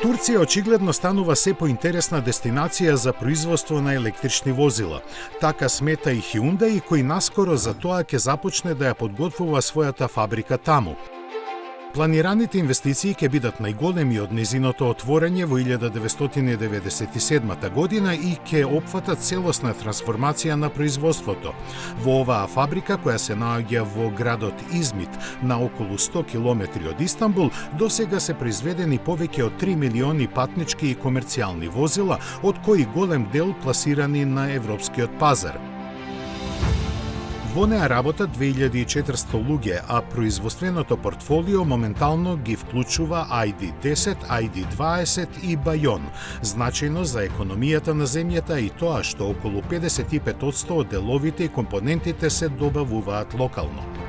Турција очигледно станува се поинтересна дестинација за производство на електрични возила. Така смета и Hyundai, кој наскоро за тоа ќе започне да ја подготвува својата фабрика таму. Планираните инвестиции ќе бидат најголеми од незиното отворање во 1997 година и ќе опфатат целосна трансформација на производството. Во оваа фабрика, која се наоѓа во градот Измит, на околу 100 километри од Истанбул, досега се произведени повеќе од 3 милиони патнички и комерцијални возила, од кои голем дел пласирани на европскиот пазар. Во неа работат 2400 луѓе, а производственото портфолио моментално ги вклучува ID10, ID20 и Байон. Значајно за економијата на земјата и тоа што околу 55% од деловите и компонентите се добавуваат локално.